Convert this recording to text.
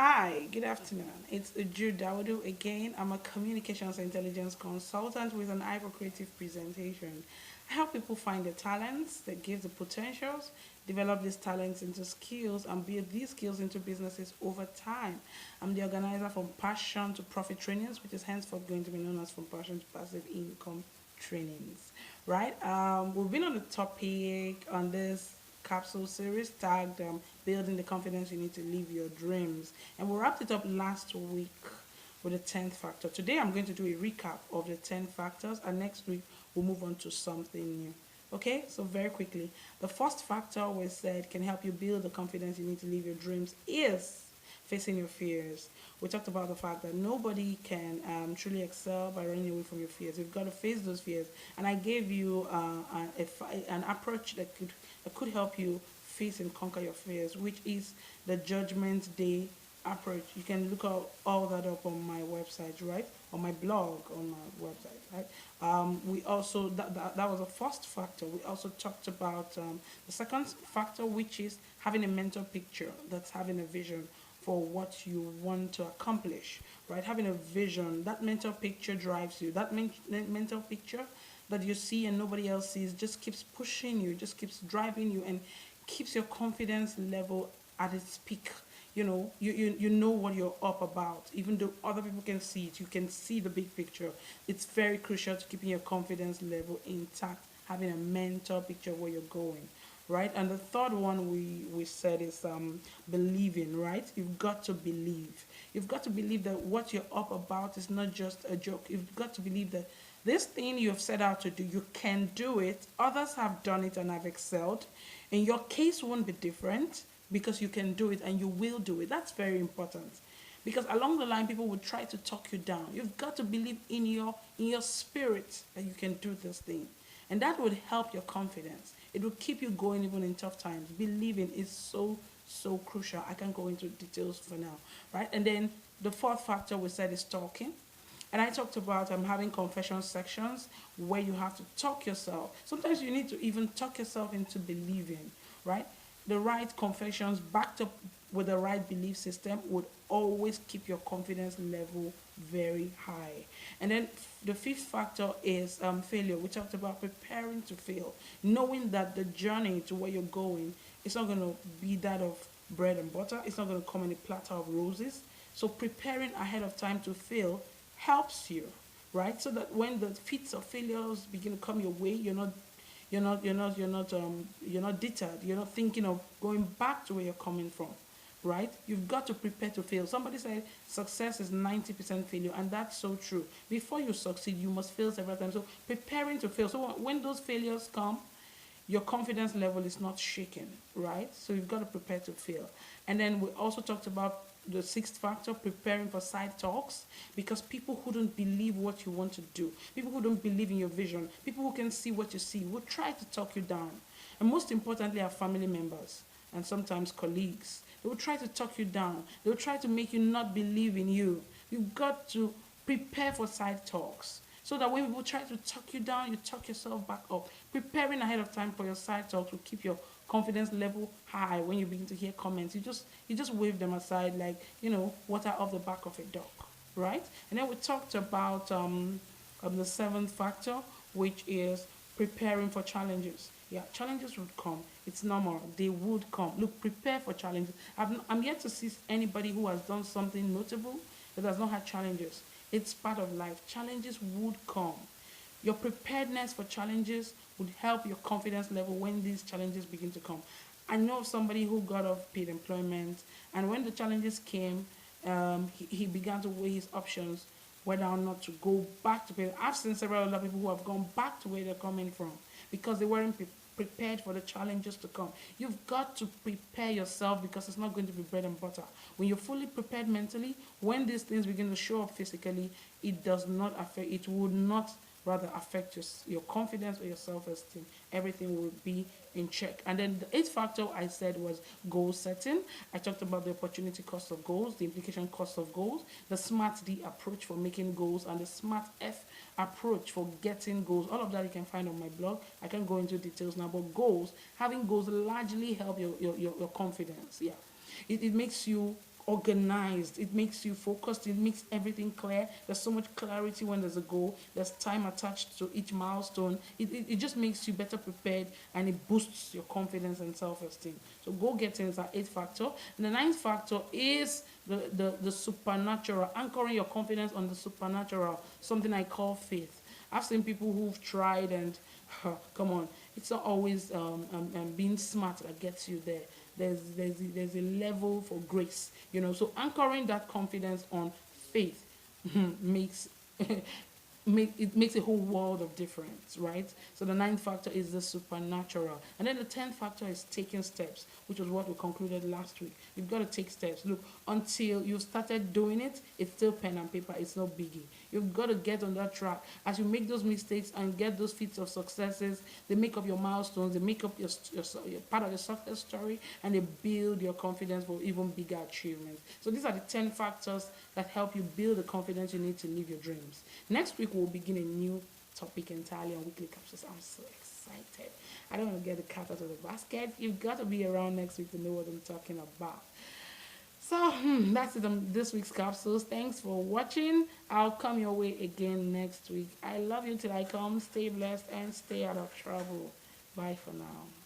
Hi, good afternoon. It's Uju Dawudu again. I'm a communications intelligence consultant with an hyper creative presentation. I help people find the talents, that give the potentials, develop these talents into skills, and build these skills into businesses over time. I'm the organizer from Passion to Profit Trainings, which is henceforth going to be known as From Passion to Passive Income Trainings. Right? We've been on the topic on this capsule series tagged Building the Confidence You Need to Live Your Dreams. And we wrapped it up last week with the 10th factor. Today I'm going to do a recap of the 10 factors, and next week we'll move on to something new. Okay, so very quickly, the first factor we said can help you build the confidence you need to live your dreams is facing your fears. We talked about the fact that nobody can truly excel by running away from your fears. You've got to face those fears, and I gave you an approach that could help you face and conquer your fears, which is the Judgment Day approach. You can look all that up on my website, right? On my blog, on my website, right? We also that was the first factor. We also talked about the second factor, which is having a mental picture. That's having a vision for what you want to accomplish, right? Having a vision, that mental picture drives you. That mental picture that you see and nobody else sees just keeps pushing you, just keeps driving you, and keeps your confidence level at its peak. You know what you're up about, even though other people can see it. You can see the big picture. It's very crucial to keeping your confidence level intact, having a mental picture of where you're going, right? And the third one we said is believing, right? You've got to believe. You've got to believe that what you're up about is not just a joke. You've got to believe that this thing you have set out to do, you can do it. Others have done it and have excelled. And your case won't be different because you can do it and you will do it. That's very important. Because along the line, people will try to talk you down. You've got to believe in your spirit that you can do this thing. And that would help your confidence. It will keep you going even in tough times. Believing is so crucial. I can't go into details for now. Right? And then the fourth factor we said is talking. And I talked about having confession sections where you have to talk yourself. Sometimes you need to even talk yourself into believing, right? The right confessions backed up with the right belief system would always keep your confidence level very high. And then the fifth factor is failure. We talked about preparing to fail, knowing that the journey to where you're going is not going to be that of bread and butter. It's not going to come in a platter of roses. So preparing ahead of time to fail helps you, right? So that when the fits of failures begin to come your way, you're not deterred. You're not thinking of going back to where you're coming from, right? You've got to prepare to fail. Somebody said success is 90% failure, and that's so true. Before you succeed, you must fail several times. So preparing to fail. So when those failures come, your confidence level is not shaken, right? So you've got to prepare to fail. And then we also talked about the sixth factor, preparing for side talks, because people who don't believe what you want to do, people who don't believe in your vision, people who can see what you see, will try to talk you down. And most importantly, our family members and sometimes colleagues. They will try to talk you down. They will try to make you not believe in you. You've got to prepare for side talks. So that when people try to talk you down, you talk yourself back up. Preparing ahead of time for your side talks will keep your confidence level high. When you begin to hear comments, you just wave them aside like water off the back of a duck, right? And then we talked about the seventh factor, which is preparing for challenges. Yeah, challenges would come. It's normal. They would come. Look, prepare for challenges. I'm yet to see anybody who has done something notable that has not had challenges. It's part of life. Challenges would come. Your preparedness for challenges would help your confidence level when these challenges begin to come. I know of somebody who got off paid employment, and when the challenges came, he began to weigh his options whether or not to go back to paid. I've seen several other people who have gone back to where they're coming from because they weren't prepared for the challenges to come. You've got to prepare yourself because it's not going to be bread and butter. When you're fully prepared mentally, when these things begin to show up physically, it does not affect, it would not rather affect your confidence or your self-esteem. Everything will be in check. And then the eighth factor I said was goal setting. I talked about the opportunity cost of goals, the implication cost of goals, the smart D approach for making goals, and the smart F approach for getting goals. All of that you can find on my blog. I can't go into details now, but having goals largely help your confidence. Yeah. It makes you organized. It makes you focused. It makes everything clear. There's so much clarity when there's a goal. There's time attached to each milestone. It just makes you better prepared, and it boosts your confidence and self-esteem. So goal getting is our eighth factor. And the ninth factor is the supernatural, anchoring your confidence on the supernatural, something I call faith. I've seen people who've tried and come on, it's not always being smart that gets you there. There's a level for grace, So anchoring that confidence on faith makes it makes a whole world of difference, right? So the ninth factor is the supernatural. And then the 10th factor is taking steps, which was what we concluded last week. You've got to take steps. Look, until you've started doing it, it's still pen and paper. It's no biggie. You've got to get on that track. As you make those mistakes and get those feats of successes, they make up your milestones, they make up your part of your success story, and they build your confidence for even bigger achievements. So these are the 10 factors that help you build the confidence you need to live your dreams. Next week, we'll begin a new topic entirely on weekly capsules. I'm so excited. I don't want to get the cat out of the basket. You've got to be around next week to know what I'm talking about. So that's it on this week's capsules. Thanks for watching. I'll come your way again next week. I love you till I come. Stay blessed and stay out of trouble. Bye for now.